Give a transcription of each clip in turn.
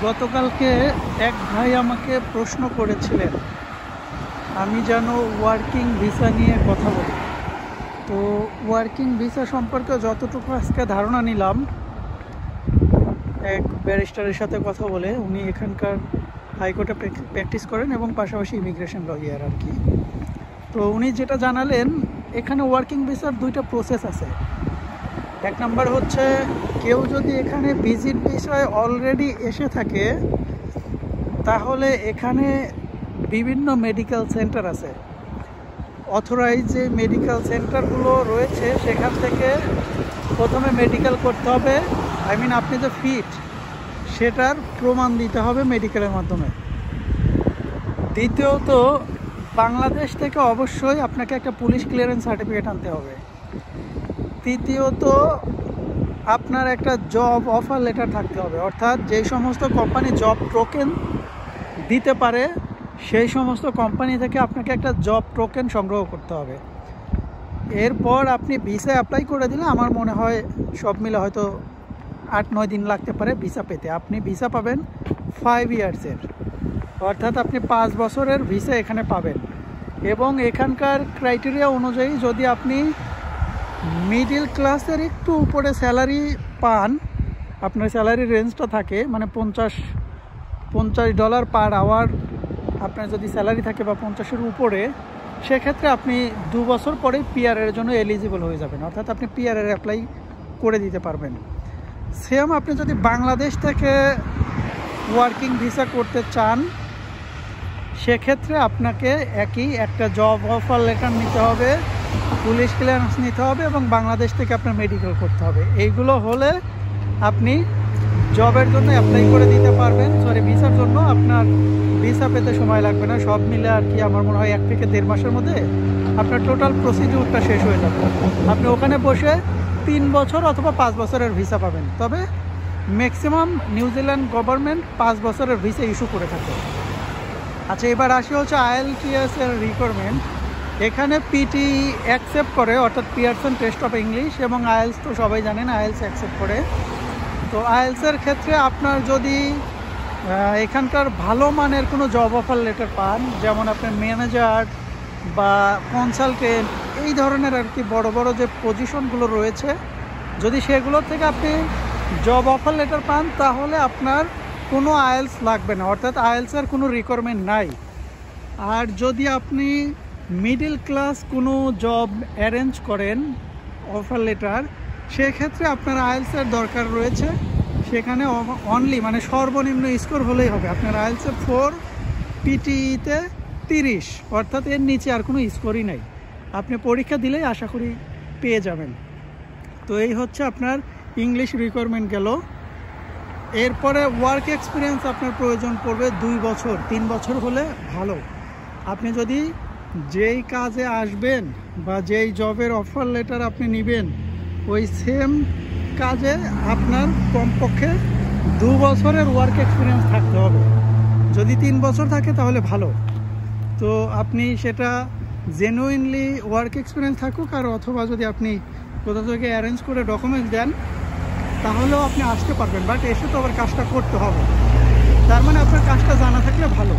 গতকালকে এক ভাই আমাকে প্রশ্ন করেছিলেন আমি যেন ওয়ার্কিং ভিসা নিয়ে কথা বলি। তো ওয়ার্কিং ভিসা সম্পর্কে যতটুকু আজকে ধারণা নিলাম এক ব্যারিস্টারের সাথে কথা বলে, উনি এখানকার হাইকোর্টে প্র্যাকটিস করেন এবং পাশাপাশি ইমিগ্রেশন লয়ার আর কি। তো উনি যেটা জানালেন, এখানে ওয়ার্কিং ভিসার দুইটা প্রসেস আছে। এক নাম্বার হচ্ছে, কেউ যদি এখানে ভিজিট ভিসায় অলরেডি এসে থাকে তাহলে এখানে বিভিন্ন মেডিকেল সেন্টার আছে, অথরাইজ যে মেডিকেল সেন্টারগুলো রয়েছে সেখান থেকে প্রথমে মেডিকেল করতে হবে, আপনি যে ফিট সেটার প্রমাণ দিতে হবে মেডিকেলের মাধ্যমে। দ্বিতীয়ত, বাংলাদেশ থেকে অবশ্যই আপনাকে একটা পুলিশ ক্লিয়ারেন্স সার্টিফিকেট আনতে হবে। তৃতীয়ত, আপনার একটা জব অফার লেটার থাকতে হবে, অর্থাৎ যেই সমস্ত কোম্পানি জব টোকেন দিতে পারে সেই সমস্ত কোম্পানি থেকে আপনাকে একটা জব টোকেন সংগ্রহ করতে হবে। এরপর আপনি ভিসা অ্যাপ্লাই করে দিলে আমার মনে হয় সব মিলে হয়তো 8-9 দিন লাগতে পারে ভিসা পেতে। আপনি ভিসা পাবেন 5 ইয়ার্সের, অর্থাৎ আপনি 5 বছরের ভিসা এখানে পাবেন। এবং এখানকার ক্রাইটেরিয়া অনুযায়ী যদি আপনি মিডিল ক্লাসের একটু উপরে স্যালারি পান, আপনার স্যালারি রেঞ্জটা থাকে মানে $50 পার আওয়ার আপনার যদি স্যালারি থাকে বা 50-এর উপরে, সেক্ষেত্রে আপনি 2 বছর পরে পিআরের জন্য এলিজিবল হয়ে যাবেন, অর্থাৎ আপনি পিআরের অ্যাপ্লাই করে দিতে পারবেন। সেম আপনি যদি বাংলাদেশ থেকে ওয়ার্কিং ভিসা করতে চান সেক্ষেত্রে আপনাকে একই একটা জব অফার লেটার নিতে হবে, পুলিশ ক্লিয়ারেন্স নিতে হবে এবং বাংলাদেশ থেকে আপনার মেডিকেল করতে হবে। এইগুলো হলে আপনি জবের জন্য অ্যাপ্লাই করে দিতে পারবেন। ভিসার জন্য আপনার ভিসা পেতে সময় লাগবে না, সব মিলে আর কি আমার মনে হয় 1 থেকে 1.5 মাসের মধ্যে আপনার টোটাল প্রসিডিউরটা শেষ হয়ে যাবে। আপনি ওখানে বসে 3 বছর অথবা 5 বছরের ভিসা পাবেন, তবে ম্যাক্সিমাম নিউজিল্যান্ড গভর্নমেন্ট 5 বছরের ভিসা ইস্যু করে থাকে। আচ্ছা, এবার আসি হচ্ছে IELTS এর রিকোয়ারমেন্ট। এখানে পিটি অ্যাকসেপ্ট করে, অর্থাৎ পিয়ারসন টেস্ট অফ ইংলিশ, এবং আইএলস তো সবাই জানেন আইএলস অ্যাকসেপ্ট করে। তো আইএলসের ক্ষেত্রে আপনার যদি এখানকার ভালো মানের কোনো জব অফার লেটার পান, যেমন আপনার ম্যানেজার বা কনসালটেন্ট এই ধরনের আর কি বড় বড় যে পজিশনগুলো রয়েছে, যদি সেগুলোর থেকে আপনি জব অফার লেটার পান তাহলে আপনার কোনো আইএলস লাগবে না, অর্থাৎ আইএলসের কোনো রিকোয়ারমেন্ট নাই। আর যদি আপনি মিডল ক্লাস কোনো জব অ্যারেঞ্জ করেন অফার লেটার, সেক্ষেত্রে আপনার আইএলসের দরকার রয়েছে। সেখানে অনলি মানে সর্বনিম্ন স্কোর হলেই হবে। আপনার আইএলসে 4, পিটিইতে 30, অর্থাৎ এর নিচে আর কোনো স্কোরই নাই। আপনি পরীক্ষা দিলেই আশা করি পেয়ে যাবেন। তো এই হচ্ছে আপনার ইংলিশ রিকোয়ারমেন্ট গেল। এরপরে ওয়ার্ক এক্সপিরিয়েন্স আপনার প্রয়োজন পড়বে 2 বছর, 3 বছর হলে ভালো। আপনি যদি যেই কাজে আসবেন বা যেই জবের অফার লেটার আপনি নেবেন ওই সেম কাজে আপনার কমপক্ষে 2 বছরের ওয়ার্ক এক্সপিরিয়েন্স থাকতে হবে। যদি 3 বছর থাকে তাহলে ভালো। তো আপনি সেটা জেনুইনলি ওয়ার্ক এক্সপিরিয়েন্স থাকুক, আর অথবা যদি আপনি কোথা থেকে অ্যারেঞ্জ করে ডকুমেন্টস দেন তাহলেও আপনি আসতে পারবেন, বাট এসে তো আবার কাজটা করতে হবে। তার মানে আপনার কাজটা জানা থাকলে ভালো।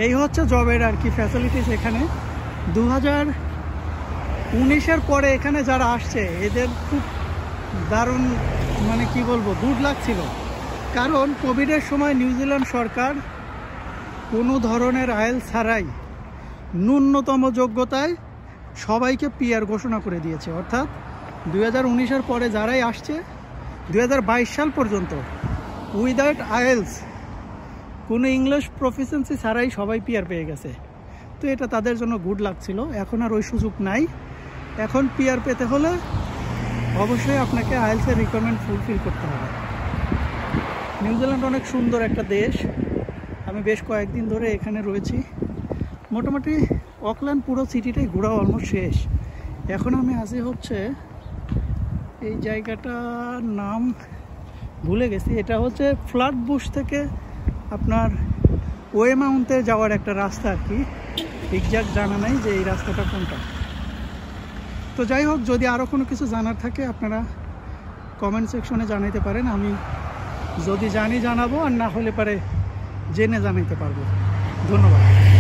এই হচ্ছে জবের আর কি ফ্যাসিলিটিস এখানে। 2019-এর পরে এখানে যারা আসছে এদের খুব দারুণ মানে কি বলবো, গুড লাক ছিল। কারণ কোভিডের সময় নিউজিল্যান্ড সরকার কোনো ধরনের আইএলস ছাড়াই ন্যূনতম যোগ্যতায় সবাইকে পিআর ঘোষণা করে দিয়েছে, অর্থাৎ 2019-এর পরে যারাই আসছে 2022 সাল পর্যন্ত উইদাউট আইএলস কোনো ইংলিশ প্রফিসিয়েন্সি ছাড়াই সবাই পিআর পেয়ে গেছে। তো এটা তাদের জন্য গুড লাক ছিল। এখন আর ওই সুযোগ নাই। এখন পিআর পেতে হলে অবশ্যই আপনাকে আইএলসের রিকোয়ারমেন্ট ফুলফিল করতে হবে। নিউজিল্যান্ড অনেক সুন্দর একটা দেশ। আমি বেশ কয়েকদিন ধরে এখানে রয়েছি। মোটামুটি অকল্যান্ড পুরো সিটিটাই ঘোরা অলমোস্ট শেষ। এখন আমি আছি হচ্ছে এই জায়গাটার নাম ভুলে গেছি। এটা হচ্ছে ফ্ল্যাটবুশ থেকে আপনার ওয়েমাউন্টে যাওয়ার একটা রাস্তা আর কি, এক্সাক্ট জানা নাই যে এই রাস্তাটা কোনটা। তো যাই হোক, যদি আরও কোনো কিছু জানার থাকে আপনারা কমেন্ট সেকশনে জানাইতে পারেন, আমি যদি জানি জানাবো, আর না হলে পারে জেনে জানাইতে পারবো। ধন্যবাদ।